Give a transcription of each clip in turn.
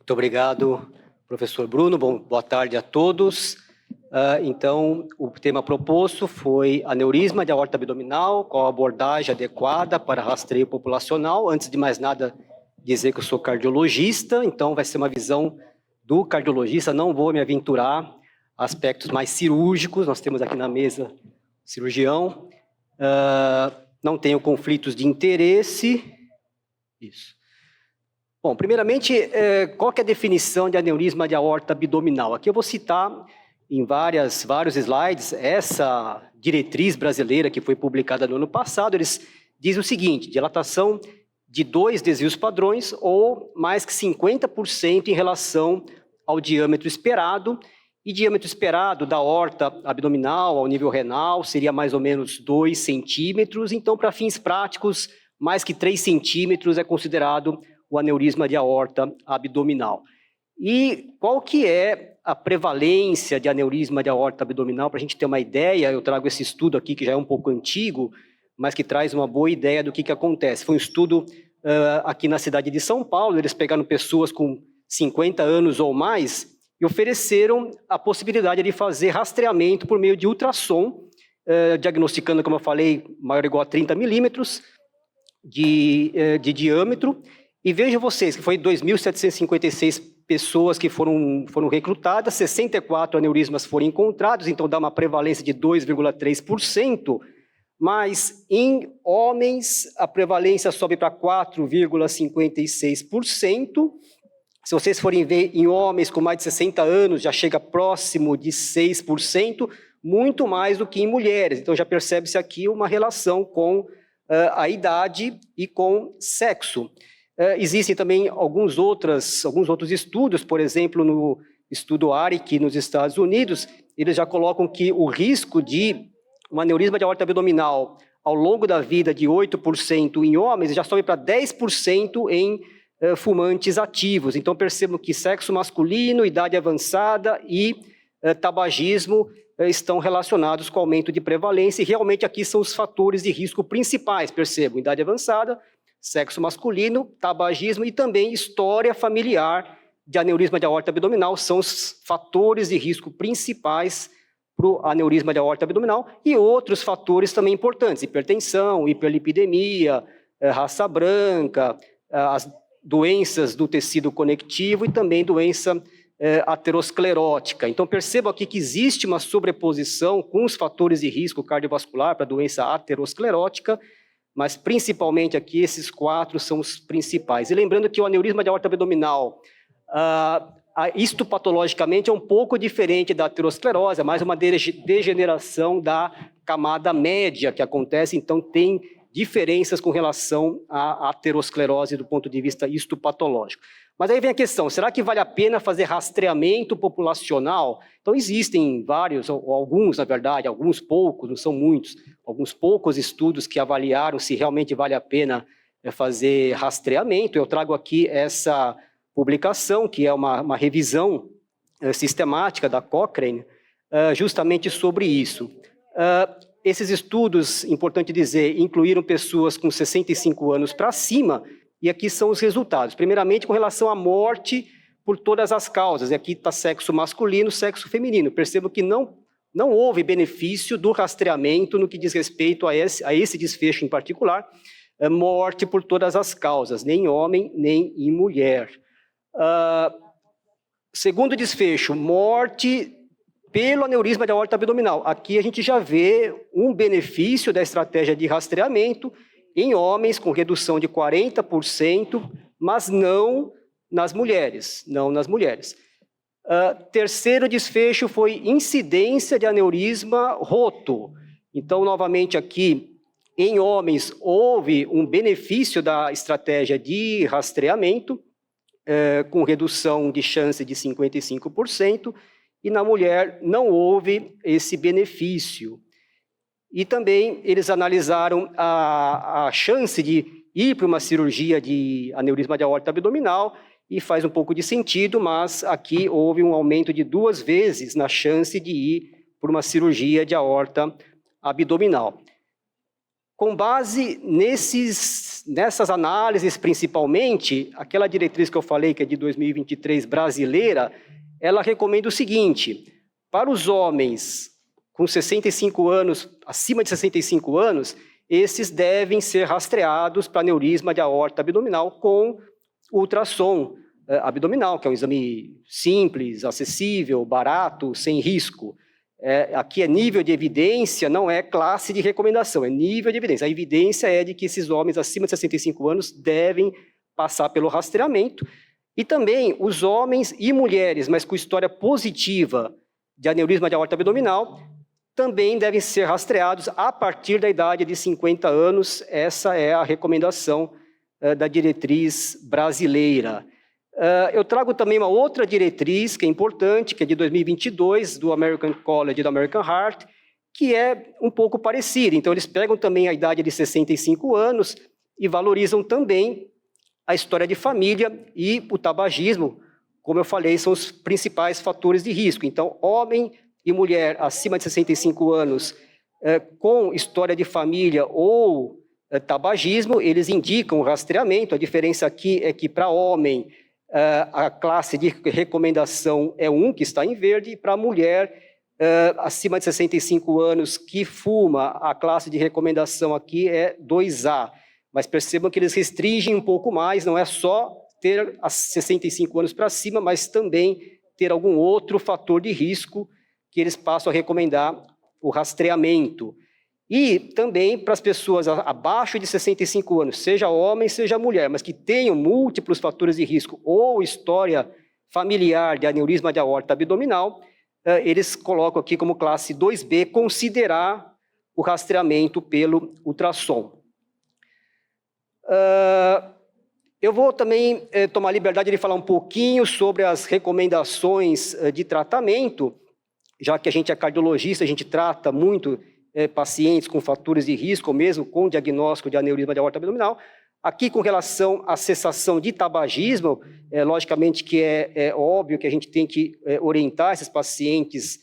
Muito obrigado, professor Bruno. Boa tarde a todos. Então, o tema proposto foi aneurisma de aorta abdominal, qual a abordagem adequada para rastreio populacional. Antes de mais nada, dizer que eu sou cardiologista, então vai ser uma visão do cardiologista, não vou me aventurar aspectos mais cirúrgicos. Nós temos aqui na mesa cirurgião, não tenho conflitos de interesse. Isso. Bom, primeiramente, qual que é a definição de aneurisma de aorta abdominal? Aqui eu vou citar em vários slides essa diretriz brasileira que foi publicada no ano passado. Eles dizem o seguinte: dilatação de 2 desvios padrões ou mais que 50% em relação ao diâmetro esperado. E diâmetro esperado da aorta abdominal ao nível renal seria mais ou menos 2 centímetros. Então, para fins práticos, mais que 3 centímetros é considerado o aneurisma de aorta abdominal. E qual que é a prevalência de aneurisma de aorta abdominal? Para a gente ter uma ideia, eu trago esse estudo aqui que já é um pouco antigo, mas que traz uma boa ideia do que acontece. Foi um estudo aqui na cidade de São Paulo. Eles pegaram pessoas com 50 anos ou mais e ofereceram a possibilidade de fazer rastreamento por meio de ultrassom, diagnosticando, como eu falei, maior ou igual a 30 milímetros de diâmetro. E vejam vocês que foi 2.756 pessoas que foram recrutadas, 64 aneurismas foram encontrados, então dá uma prevalência de 2,3%, mas em homens a prevalência sobe para 4,56%. Se vocês forem ver em homens com mais de 60 anos, já chega próximo de 6%, muito mais do que em mulheres. Então já percebe-se aqui uma relação com a idade e com sexo. Existem também alguns outros estudos, por exemplo, no estudo ARIC nos Estados Unidos, eles já colocam que o risco de um aneurisma de aorta abdominal ao longo da vida de 8% em homens já sobe para 10% em fumantes ativos. Então percebam que sexo masculino, idade avançada e tabagismo estão relacionados com o aumento de prevalência, e realmente aqui são os fatores de risco principais, percebam, idade avançada, sexo masculino, tabagismo e também história familiar de aneurisma de aorta abdominal são os fatores de risco principais para o aneurisma de aorta abdominal, e outros fatores também importantes: hipertensão, hiperlipidemia, raça branca, as doenças do tecido conectivo e também doença aterosclerótica. Então percebam aqui que existe uma sobreposição com os fatores de risco cardiovascular para a doença aterosclerótica, mas principalmente aqui esses 4 são os principais. E lembrando que o aneurisma de aorta abdominal, histopatologicamente é um pouco diferente da aterosclerose, é mais uma degeneração da camada média que acontece, então tem diferenças com relação à aterosclerose do ponto de vista histopatológico. Mas aí vem a questão: será que vale a pena fazer rastreamento populacional? Então existem vários, ou alguns, na verdade, alguns poucos, não são muitos, alguns poucos estudos que avaliaram se realmente vale a pena fazer rastreamento. Eu trago aqui essa publicação, que é uma revisão sistemática da Cochrane, justamente sobre isso. Esses estudos, importante dizer, incluíram pessoas com 65 anos para cima, e aqui são os resultados. Primeiramente, com relação à morte por todas as causas. E aqui está sexo masculino, sexo feminino. Percebo que não houve benefício do rastreamento no que diz respeito a esse desfecho em particular, morte por todas as causas, nem em homem, nem em mulher. Segundo desfecho, morte pelo aneurisma de aorta abdominal. Aqui a gente já vê um benefício da estratégia de rastreamento em homens com redução de 40%, mas não nas mulheres. Terceiro desfecho foi incidência de aneurisma roto. Então, novamente aqui, em homens, houve um benefício da estratégia de rastreamento, com redução de chance de 55%, e na mulher não houve esse benefício. E também eles analisaram a chance de ir para uma cirurgia de aneurisma de aorta abdominal, e faz um pouco de sentido, mas aqui houve um aumento de 2 vezes na chance de ir para uma cirurgia de aorta abdominal. Com base nessas análises, principalmente, aquela diretriz que eu falei, que é de 2023 brasileira, ela recomenda o seguinte: para os homens com 65 anos, acima de 65 anos, esses devem ser rastreados para aneurisma de aorta abdominal com ultrassom abdominal, que é um exame simples, acessível, barato, sem risco. Aqui é nível de evidência, não é classe de recomendação, é nível de evidência. A evidência é de que esses homens acima de 65 anos devem passar pelo rastreamento, e também os homens e mulheres, mas com história positiva de aneurisma de aorta abdominal, também devem ser rastreados a partir da idade de 50 anos. Essa é a recomendação da diretriz brasileira. Eu trago também uma outra diretriz que é importante, que é de 2022, do American College e do American Heart, que é um pouco parecida. Então, eles pegam também a idade de 65 anos e valorizam também a história de família e o tabagismo, como eu falei, são os principais fatores de risco. Então, homem e mulher acima de 65 anos com história de família ou tabagismo, eles indicam o rastreamento. A diferença aqui é que para homem a classe de recomendação é 1, que está em verde, e para a mulher acima de 65 anos que fuma, a classe de recomendação aqui é 2A. Mas percebam que eles restringem um pouco mais, não é só ter 65 anos para cima, mas também ter algum outro fator de risco que eles passam a recomendar o rastreamento. E também para as pessoas abaixo de 65 anos, seja homem, seja mulher, mas que tenham múltiplos fatores de risco ou história familiar de aneurisma de aorta abdominal, eles colocam aqui como classe 2B, considerar o rastreamento pelo ultrassom. Eu vou também tomar a liberdade de falar um pouquinho sobre as recomendações de tratamento, já que a gente é cardiologista, a gente trata muito pacientes com fatores de risco, ou mesmo com diagnóstico de aneurisma de aorta abdominal. Aqui, com relação à cessação de tabagismo, logicamente que é óbvio que a gente tem que orientar esses pacientes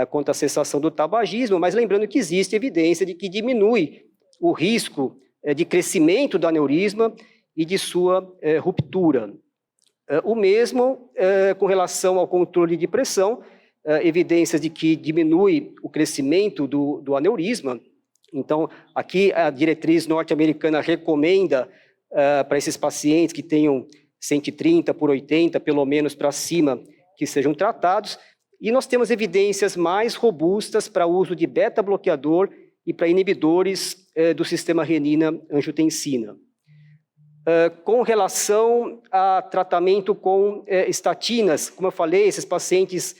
quanto à cessação do tabagismo, mas lembrando que existe evidência de que diminui o risco de crescimento do aneurisma e de sua ruptura. O mesmo com relação ao controle de pressão, evidências de que diminui o crescimento do aneurisma. Então, aqui a diretriz norte-americana recomenda para esses pacientes que tenham 130/80, pelo menos para cima, que sejam tratados. E nós temos evidências mais robustas para o uso de beta-bloqueador e para inibidores do sistema renina-angiotensina. Com relação a tratamento com estatinas, como eu falei, esses pacientes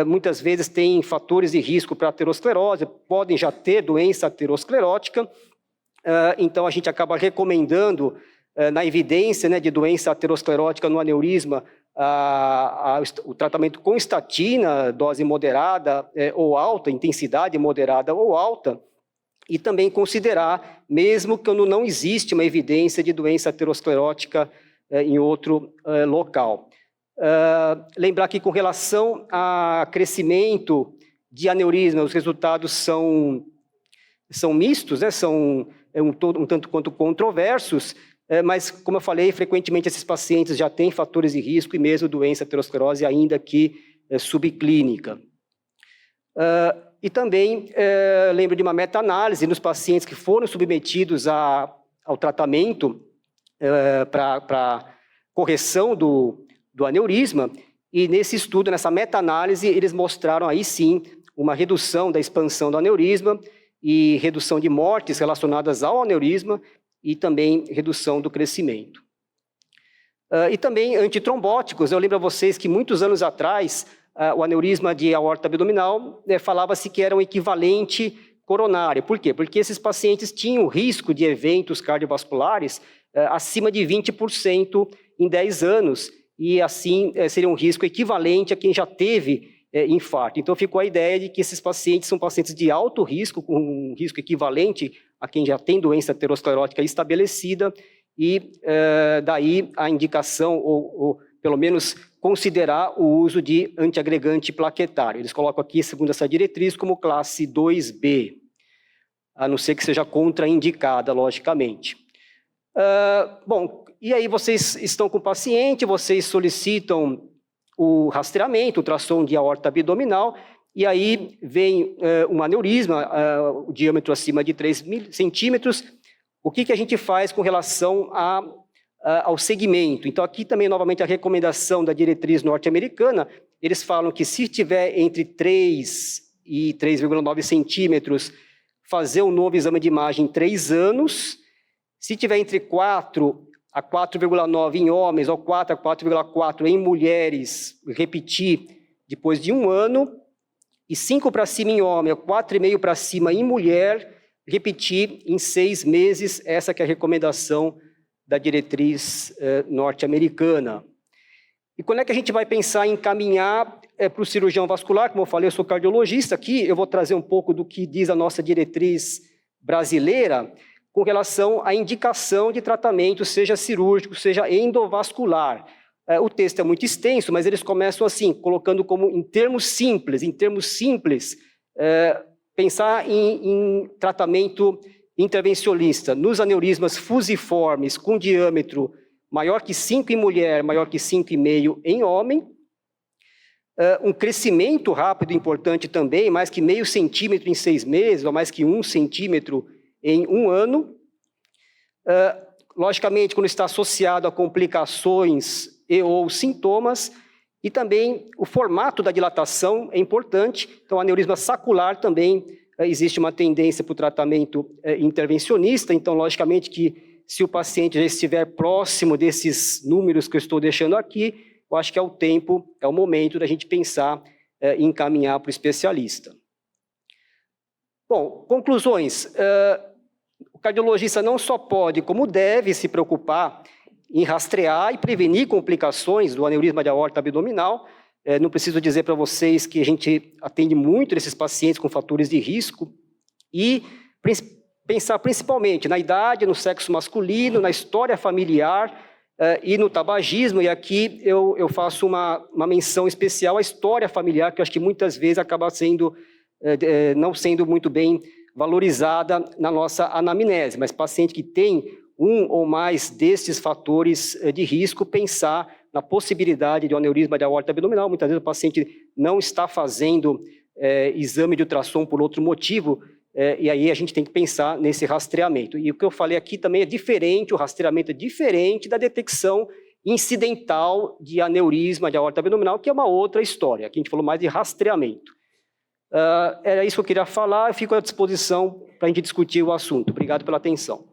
muitas vezes têm fatores de risco para aterosclerose, podem já ter doença aterosclerótica, então a gente acaba recomendando, na evidência de doença aterosclerótica no aneurisma, o tratamento com estatina, dose moderada ou alta, intensidade moderada ou alta, e também considerar, mesmo quando não existe uma evidência de doença aterosclerótica em outro local. Lembrar que com relação a crescimento de aneurisma, os resultados são mistos, são um tanto quanto controversos, mas, como eu falei, frequentemente esses pacientes já têm fatores de risco e mesmo doença aterosclerose, ainda que subclínica. E também lembro de uma meta-análise nos pacientes que foram submetidos ao tratamento para correção do aneurisma, e nesse estudo, nessa meta-análise, eles mostraram aí sim uma redução da expansão do aneurisma e redução de mortes relacionadas ao aneurisma e também redução do crescimento. E também antitrombóticos. Eu lembro a vocês que muitos anos atrás, o aneurisma de aorta abdominal falava-se que era um equivalente coronário. Por quê? Porque esses pacientes tinham risco de eventos cardiovasculares acima de 20% em 10 anos, e assim seria um risco equivalente a quem já teve infarto. Então ficou a ideia de que esses pacientes são pacientes de alto risco, com um risco equivalente a quem já tem doença aterosclerótica estabelecida, e daí a indicação, ou pelo menos considerar o uso de antiagregante plaquetário. Eles colocam aqui, segundo essa diretriz, como classe 2B. a não ser que seja contraindicada, logicamente. Bom, e aí vocês estão com o paciente, vocês solicitam o rastreamento, o ultrassom de aorta abdominal, e aí vem um aneurisma, o diâmetro acima de 3 centímetros. O que a gente faz com relação ao segmento? Então, aqui também, novamente, a recomendação da diretriz norte-americana, eles falam que se tiver entre 3 e 3,9 centímetros, fazer um novo exame de imagem em 3 anos. Se tiver entre 4 a 4,9 em homens, ou 4 a 4,4 em mulheres, repetir depois de 1 ano. E 5 para cima em homem, 4,5 para cima em mulher, repetir em 6 meses. Essa que é a recomendação da diretriz norte-americana. E quando é que a gente vai pensar em encaminhar para o cirurgião vascular? Como eu falei, eu sou cardiologista aqui, eu vou trazer um pouco do que diz a nossa diretriz brasileira com relação à indicação de tratamento, seja cirúrgico, seja endovascular. O texto é muito extenso, mas eles começam assim, colocando como em termos simples, pensar em tratamento intervencionista nos aneurismas fusiformes com diâmetro maior que 5 em mulher, maior que 5,5 em homem. Um crescimento rápido importante também, mais que meio centímetro em 6 meses, ou mais que 1 centímetro em 1 ano. Logicamente, quando está associado a complicações e ou sintomas, e também o formato da dilatação é importante. Então, aneurisma sacular também existe uma tendência para o tratamento intervencionista. Então, logicamente que se o paciente já estiver próximo desses números que eu estou deixando aqui, eu acho que é o tempo, é o momento da gente pensar em encaminhar para o especialista. Bom, conclusões. O cardiologista não só pode, como deve se preocupar em rastrear e prevenir complicações do aneurisma de aorta abdominal. Não preciso dizer para vocês que a gente atende muito esses pacientes com fatores de risco e pensar principalmente na idade, no sexo masculino, na história familiar e no tabagismo. E aqui eu faço uma menção especial à história familiar, que eu acho que muitas vezes acaba não sendo muito bem valorizada na nossa anamnese. Mas paciente que tem um ou mais desses fatores de risco, pensar na possibilidade de um aneurisma de aorta abdominal. Muitas vezes o paciente não está fazendo exame de ultrassom por outro motivo, e aí a gente tem que pensar nesse rastreamento. E o que eu falei aqui também é diferente, o rastreamento é diferente da detecção incidental de aneurisma de aorta abdominal, que é uma outra história. Aqui a gente falou mais de rastreamento. Era isso que eu queria falar, eu fico à disposição para a gente discutir o assunto. Obrigado pela atenção.